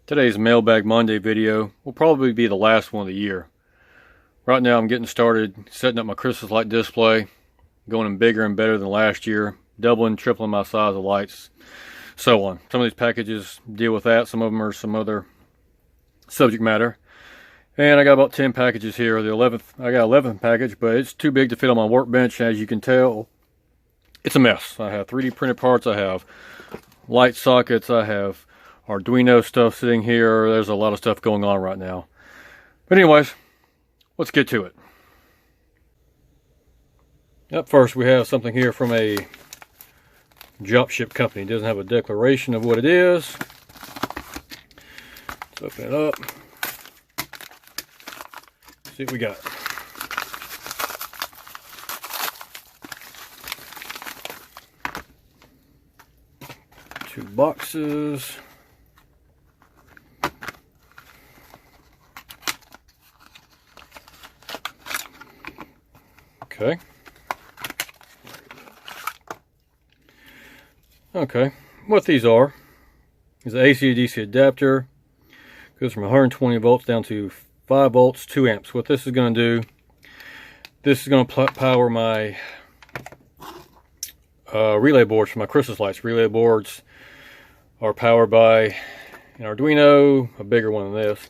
Today's Mailbag Monday video will probably be the last one of the year. Right now I'm getting started setting up my Christmas light display, going in bigger and better than last year, doubling, tripling my size of lights, so on. Some of these packages deal with that, some of them are some other subject matter. And I got about 10 packages here. I got 11th package, but it's too big to fit on my workbench. As you can tell, it's a mess. I have 3D printed parts, I have light sockets, I have Arduino stuff sitting here. There's a lot of stuff going on right now. But anyways, let's get to it. Up first, we have something here from a dropship company. It doesn't have a declaration of what it is. Let's open it up. See what we got. Two boxes. Okay, what these are is an AC to DC adapter. Goes from 120 volts down to 5 volts, 2 amps. What this is going to do, this is going to power my relay boards for my Christmas lights. Relay boards are powered by an Arduino, a bigger one than this.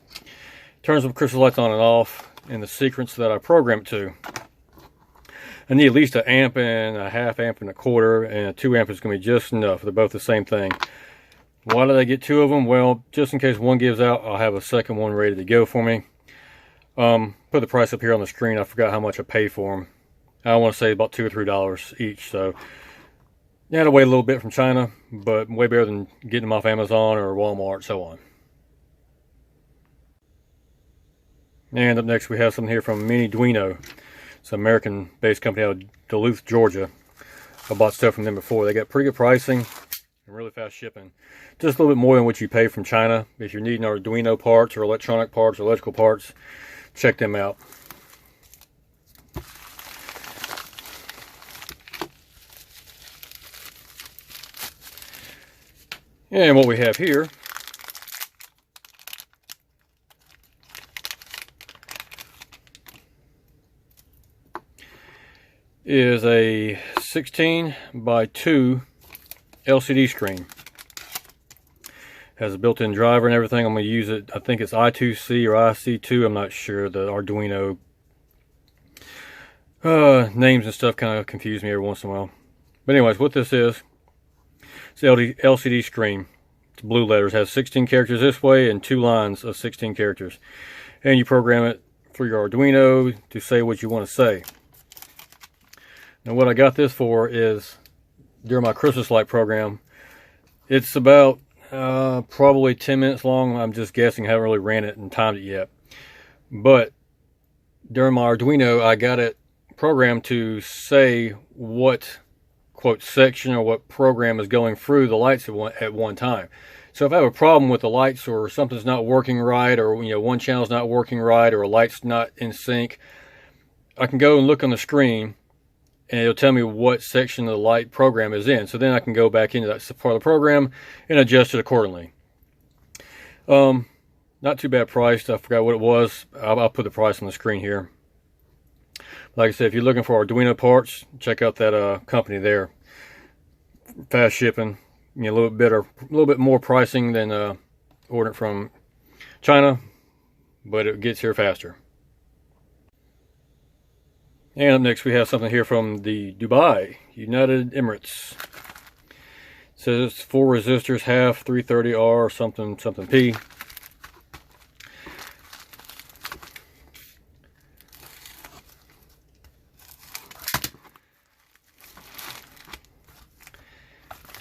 Turns the Christmas lights on and off in the sequence that I program it to. I need at least an amp and a half amp and a quarter, and a 2 amp is going to be just enough. They're both the same thing. Why did I get 2 of them? Well, just in case one gives out, I'll have a second one ready to go for me. Put the price up here on the screen. I forgot how much I paid for them. I want to say about $2 or $3 each. So, you had to wait a little bit from China, but way better than getting them off Amazon or Walmart, so on. And up next, we have something here from Miniduino. It's an American-based company out of Duluth, Georgia. I bought stuff from them before. They got pretty good pricing and really fast shipping. Just a little bit more than what you pay from China. If you're needing Arduino parts or electronic parts or electrical parts, check them out. And what we have here is a 16 by 2 LCD screen. Has a built-in driver and everything. I'm going to use it. I think it's I2C or IC2. I'm not sure. The Arduino names and stuff kind of confuse me every once in a while. But anyways, what this is, it's an LCD screen. It's blue letters. It has 16 characters this way and 2 lines of 16 characters. And you program it for your Arduino to say what you want to say. Now what I got this for is during my Christmas light program. It's about probably 10 minutes long. I'm just guessing. I haven't really ran it and timed it yet. But during my Arduino, I got it programmed to say what, quote, section or what program is going through the lights at one time. So if I have a problem with the lights or something's not working right, or one channel's not working right, or a light's not in sync, I can go and look on the screen and it'll tell me what section of the light program is in. So then I can go back into that part of the program and adjust it accordingly. Not too bad priced. I forgot what it was. I'll put the price on the screen here. Like I said, if you're looking for Arduino parts, check out that company there. Fast shipping, a little bit more pricing than ordering it from China, but it gets here faster. And up next, we have something here from the Dubai, United Emirates. It says it's 4 resistors, half 330R, something P.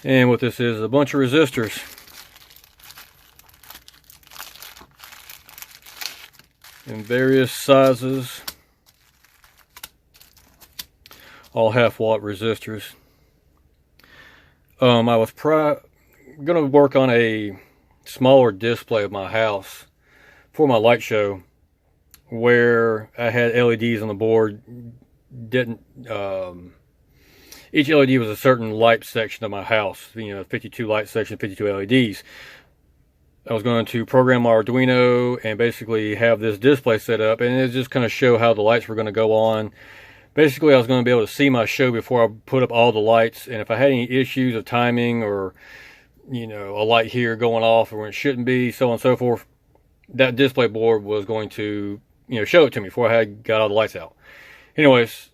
And what this is a bunch of resistors. In various sizes. All half-watt resistors. I was going to work on a smaller display of my house for my light show, where I had LEDs on the board. Each LED was a certain light section of my house. 52 light section, 52 LEDs. I was going to program my Arduino and basically have this display set up, and it just kind of show how the lights were going to go on. Basically, I was going to be able to see my show before I put up all the lights, and if I had any issues of timing or, you know, a light here going off or when it shouldn't be, so on and so forth, that display board was going to, you know, show it to me before I had got all the lights out. Anyways,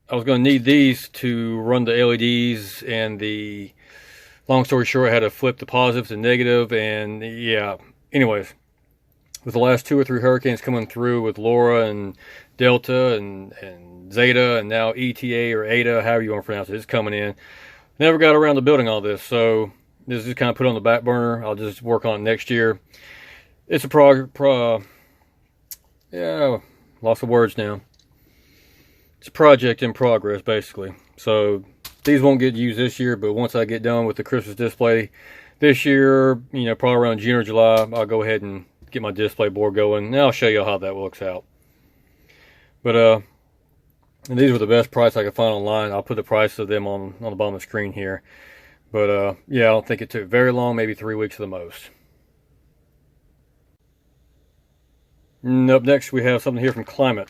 I was going to need these to run the LEDs, and the long story short, I had to flip the positive to negative, and yeah. Anyways, with the last 2 or 3 hurricanes coming through with Laura and Delta and Zeta and now ETA or Ada, however you want to pronounce it, it's coming in. Never got around to building all this, so this is kind of put on the back burner. I'll just work on it next year. It's a yeah, lots of words now. It's a project in progress, basically. So these won't get used this year, but once I get done with the Christmas display this year, you know, probably around June or July, I'll go ahead and get my display board going, and I'll show you how that looks out. But and these were the best price I could find online. I'll put the price of them on the bottom of the screen here. But yeah, I don't think it took very long, maybe 3 weeks at the most. And up next, we have something here from Climate.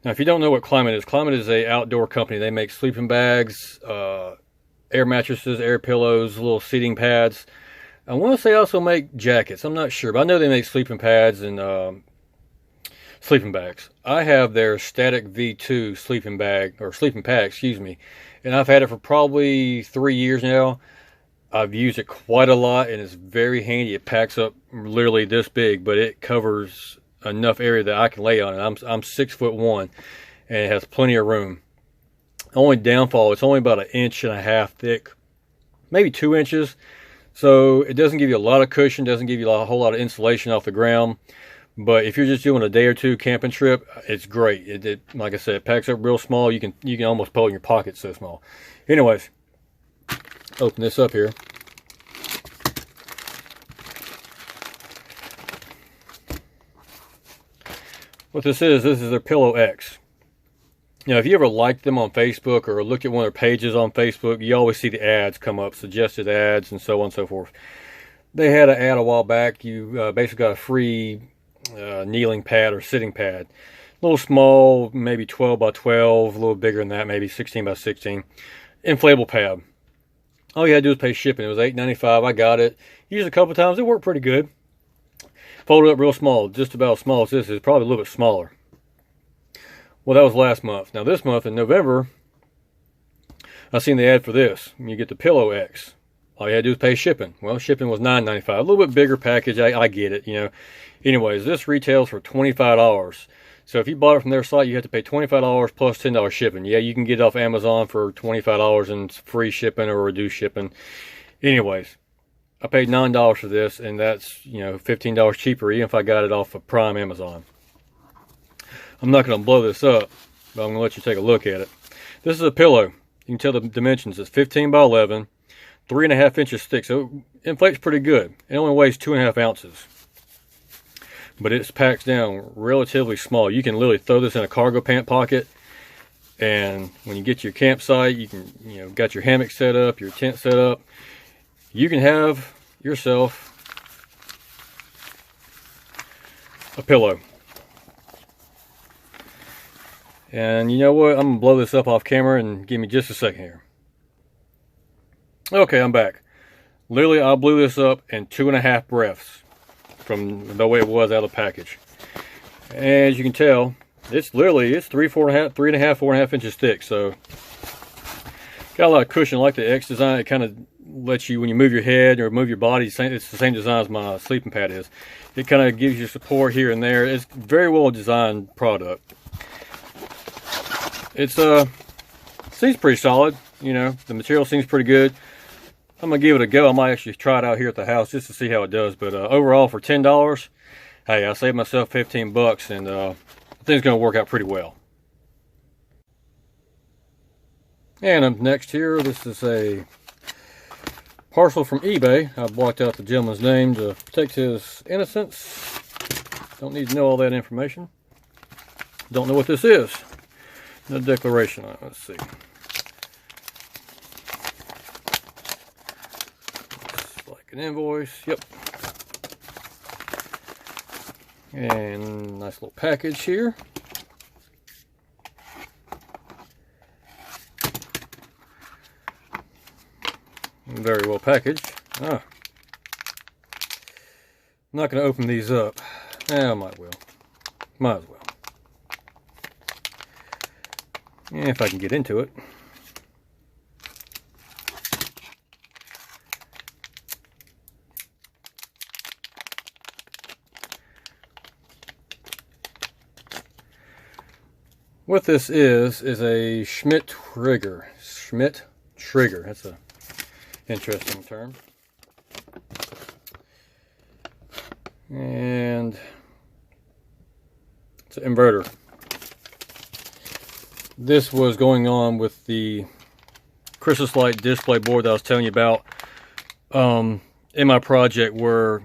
Now, if you don't know what Climate is an outdoor company. They make sleeping bags, air mattresses, air pillows, little seating pads. I want to say also make jackets. I'm not sure, but I know they make sleeping pads and sleeping bags. I have their Static V2 sleeping bag, or sleeping pad, excuse me, and I've had it for probably 3 years now. I've used it quite a lot, and it's very handy. It packs up literally this big, but it covers enough area that I can lay on it. I'm 6'1", and it has plenty of room. Only downfall, it's only about 1.5 inches thick, maybe 2 inches. So it doesn't give you a lot of cushion, doesn't give you a whole lot of insulation off the ground. But if you're just doing a day or two camping trip, it's great. It like I said, it packs up real small. You can almost put it in your pocket, so small. Anyways, open this up here. What this is their Pillow X. Now, if you ever liked them on Facebook or looked at one of their pages on Facebook, you always see the ads come up, suggested ads, and so on and so forth. They had an ad a while back. You basically got a free kneeling pad or sitting pad. A little small, maybe 12 by 12, a little bigger than that, maybe 16 by 16. Inflatable pad. All you had to do was pay shipping. It was $8.95. I got it. Used it a couple times. It worked pretty good. Folded up real small, just about as small as this is, probably a little bit smaller. Well, that was last month. Now this month in November, I seen the ad for this. You get the Pillow X. All you had to do was pay shipping. Well, shipping was $9.95. A little bit bigger package. I get it, you know. Anyways, this retails for $25. So if you bought it from their site, you have to pay $25 plus $10 shipping. Yeah, you can get it off Amazon for $25 and free shipping or reduced shipping. Anyways, I paid $9 for this, and that's, you know, $15 cheaper even if I got it off of Prime Amazon. I'm not going to blow this up, but I'm going to let you take a look at it. This is a pillow. You can tell the dimensions. It's 15 by 11, 3.5 inches thick, so it inflates pretty good. It only weighs 2.5 ounces. But it packs down relatively small. You can literally throw this in a cargo pant pocket, and when you get to your campsite, you can, you know, got your hammock set up, your tent set up. You can have yourself a pillow. And you know what? I'm going to blow this up off camera and give me just a second here. Okay, I'm back. Literally, I blew this up in 2.5 breaths from the way it was out of the package. As you can tell, it's literally, it's 3.5, 4.5 inches thick. So, got a lot of cushion. I like the X design. It kind of lets you, when you move your head or move your body, it's the same design as my sleeping pad is. It kind of gives you support here and there. It's a very well designed product. It's seems pretty solid, you know. The material seems pretty good. I'm gonna give it a go. I might actually try it out here at the house just to see how it does. But overall, for $10, hey, I saved myself 15 bucks, and I think it's gonna work out pretty well. And up next here, this is a parcel from eBay. I blocked out the gentleman's name to protect his innocence. Don't need to know all that information. Don't know what this is. No declaration on it. Let's see. Looks like an invoice. Yep. And nice little package here. Very well packaged. I'm not going to open these up. I might well. Might as well. If I can get into it. What this is a Schmidt Trigger. Schmidt Trigger. That's a interesting term. And it's an inverter. This was going on with the Christmas light display board that I was telling you about in my project, where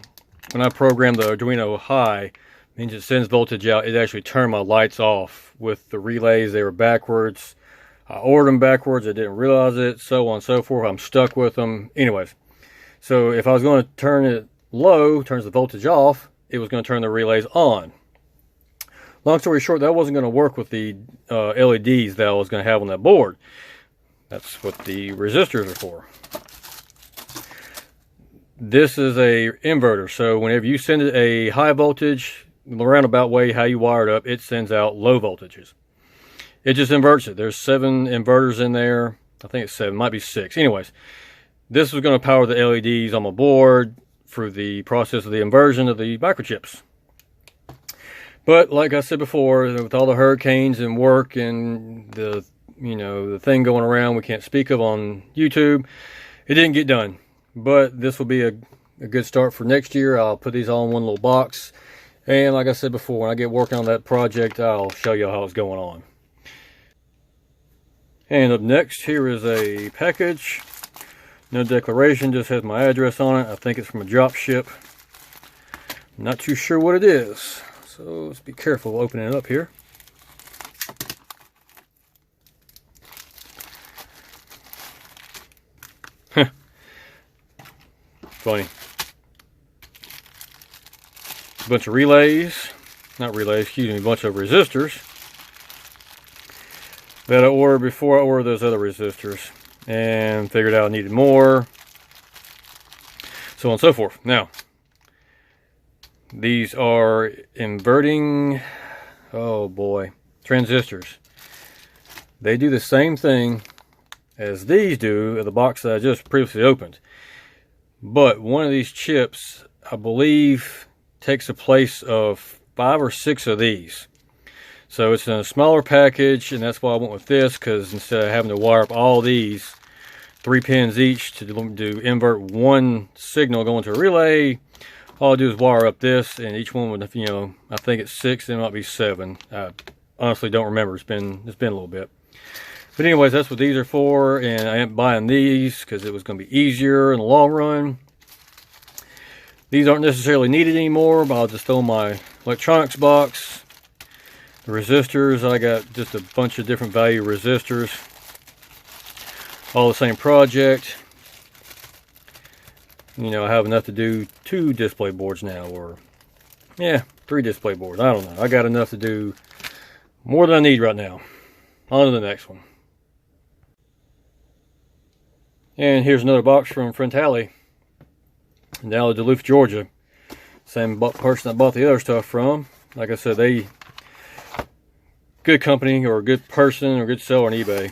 when I programmed the Arduino high, means it sends voltage out, it actually turned my lights off with the relays. They were backwards. I ordered them backwards. I didn't realize it, so on and so forth. I'm stuck with them. Anyways, so if I was going to turn it low, turns the voltage off, it was going to turn the relays on. Long story short, that wasn't going to work with the LEDs that I was going to have on that board. That's what the resistors are for. This is a inverter, so whenever you send it a high voltage, the roundabout way how you wire it up, it sends out low voltages. It just inverts it. There's 7 inverters in there. I think it's 7, might be 6. Anyways, this was going to power the LEDs on my board through the process of the inversion of the microchips. But like I said before, with all the hurricanes and work and the thing going around we can't speak of on YouTube, it didn't get done. But this will be a good start for next year. I'll put these all in one little box. And like I said before, when I get working on that project, I'll show you how it's going on. And up next, here is a package. No declaration, just has my address on it. I think it's from a drop ship. Not too sure what it is. So let's be careful opening it up here. Funny. A bunch of relays. Not relays, excuse me, a bunch of resistors that I ordered before I ordered those other resistors, and figured out I needed more, so on and so forth. Now, these are inverting, oh boy, transistors. They do the same thing as these do in the box that I just previously opened, but one of these chips, I believe, takes the place of 5 or 6 of these. So it's in a smaller package, and that's why I went with this, because instead of having to wire up all these 3 pins each to invert one signal going to a relay, all I do is wire up this, and each one would, I think it's 6, it might be 7. I honestly don't remember. It's been a little bit. But anyways, that's what these are for, and I am buying these because it was going to be easier in the long run. These aren't necessarily needed anymore, but I'll just throw my electronics box. The resistors, I got just a bunch of different value resistors. All the same project. I have enough to do 2 display boards now, or yeah, 3 display boards. I don't know. I got enough to do more than I need right now. On to the next one. And here's another box from Frentaly in Duluth, Georgia. Same person I bought the other stuff from. Like I said, good company, or a good person, or good seller on eBay.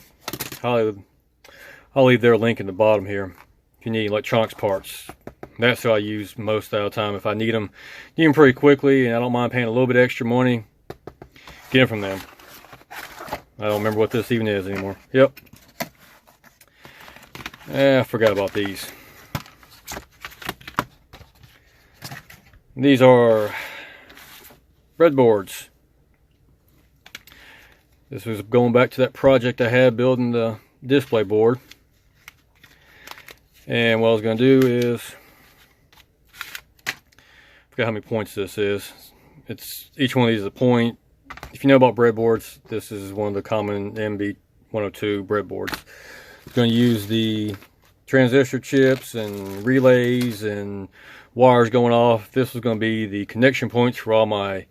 I'll leave their link in the bottom here if you need electronics parts. That's who I use most of the time. If I need them pretty quickly, and I don't mind paying a little bit extra money, get them from them. I don't remember what this even is anymore. Yep. I forgot about these. These are breadboards. This was going back to that project I had building the display board. And what I was going to do is, I forgot how many points this is. Each one of these is a point. If you know about breadboards, this is one of the common MB102 breadboards. I'm going to use the transistor chips and relays and wires going off. This was going to be the connection points for all my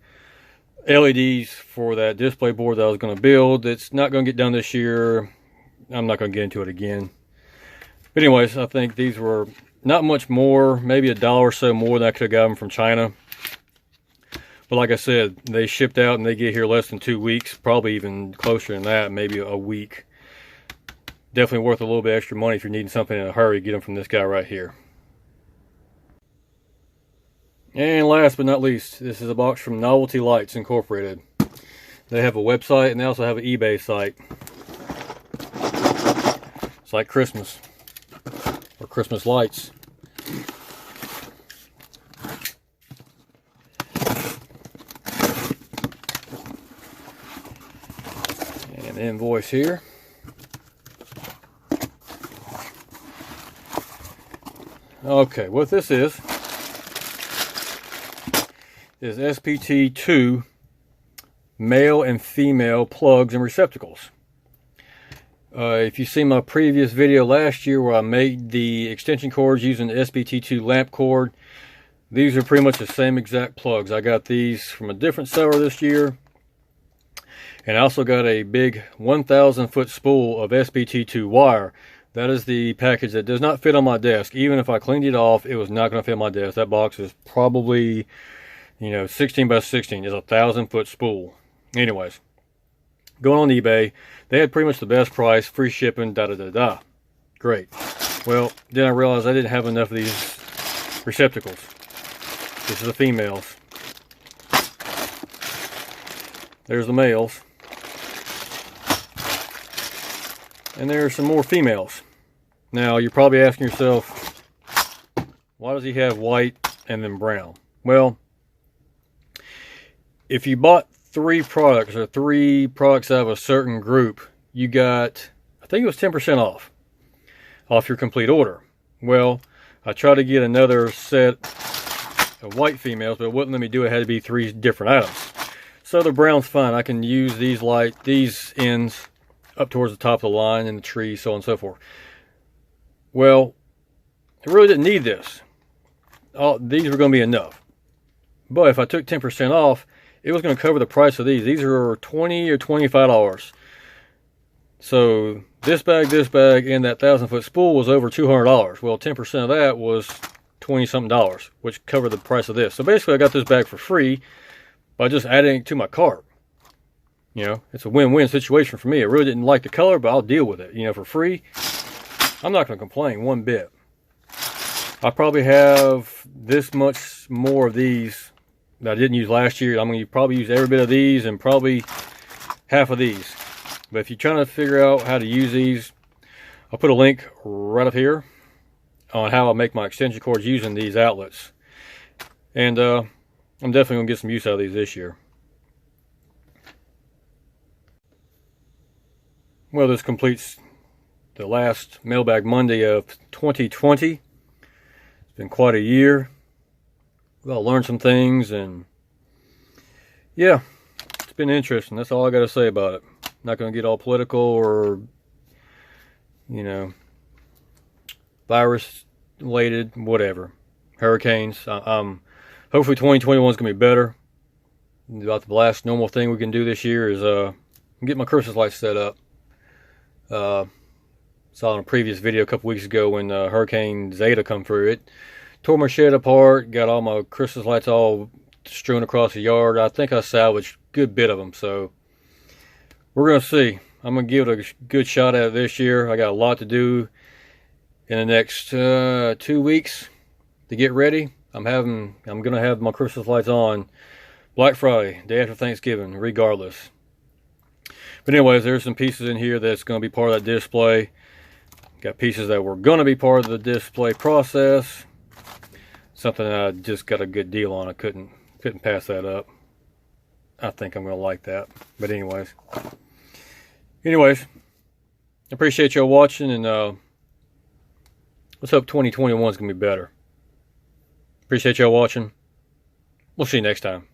LEDs for that display board that I was going to build. It's not going to get done this year. I'm not going to get into it again. But anyways, I think these were not much more, maybe $1 or so more than I could have got them from China. But like I said, they shipped out and they get here less than 2 weeks, probably even closer than that, maybe a week. Definitely worth a little bit extra money if you're needing something in a hurry. Get them from this guy right here. And last but not least, this is a box from Novelty Lights Incorporated. They have a website and they also have an eBay site. It's like Christmas, or Christmas lights. And invoice here. Okay, what this is SPT2 male and female plugs and receptacles. If you see my previous video last year where I made the extension cords using the SPT2 lamp cord, these are pretty much the same exact plugs. I got these from a different seller this year. And I also got a big 1,000 foot spool of SPT2 wire. That is the package that does not fit on my desk. Even if I cleaned it off, it was not going to fit on my desk. That box is probably, 16 by 16. It's a 1,000 foot spool. Anyways, going on eBay, they had pretty much the best price, free shipping, da-da-da-da. Great. Well, then I realized I didn't have enough of these receptacles. This is the females. There's the males. And there's some more females. Now, you're probably asking yourself, why does he have white and then brown? Well, if you bought 3 products or 3 products out of a certain group, you got, I think it was 10% off your complete order. Well, I tried to get another set of white females, but it wouldn't let me do it. It had to be 3 different items. So the brown's fine. I can use these ends up towards the top of the line in the tree, so on and so forth. Well, I really didn't need this. These were going to be enough. But if I took 10% off, it was going to cover the price of these. These are $20 or $25. So this bag, and that 1,000 foot spool was over $200. Well, 10% of that was $20-something, which covered the price of this. So basically, I got this bag for free by just adding it to my cart. It's a win-win situation for me. I really didn't like the color, but I'll deal with it. For free, I'm not going to complain one bit. I probably have this much more of these that I didn't use last year. I'm going to probably use every bit of these and probably half of these. But if you're trying to figure out how to use these, I'll put a link right up here on how I make my extension cords using these outlets. And I'm definitely going to get some use out of these this year. Well, this completes the last Mailbag Monday of 2020. It's been quite a year. Well, I learned some things, and yeah, it's been interesting. That's all I got to say about it. Not going to get all political or, virus related, whatever. Hurricanes. Hopefully 2021 is going to be better. About the last normal thing we can do this year is get my Christmas lights set up. Saw in a previous video a couple weeks ago when Hurricane Zeta come through. It tore my shed apart, got all my Christmas lights all strewn across the yard. I think I salvaged a good bit of them, so we're going to see. I'm going to give it a good shot at it this year. I got a lot to do in the next 2 weeks to get ready. I'm going to have my Christmas lights on Black Friday, day after Thanksgiving, regardless. But anyways, there's some pieces in here that's going to be part of that display. Got pieces that were going to be part of the display process. Something that I just got a good deal on. I couldn't pass that up. I think I'm going to like that. But anyways, appreciate y'all watching, and let's hope 2021 is going to be better. Appreciate y'all watching. We'll see you next time.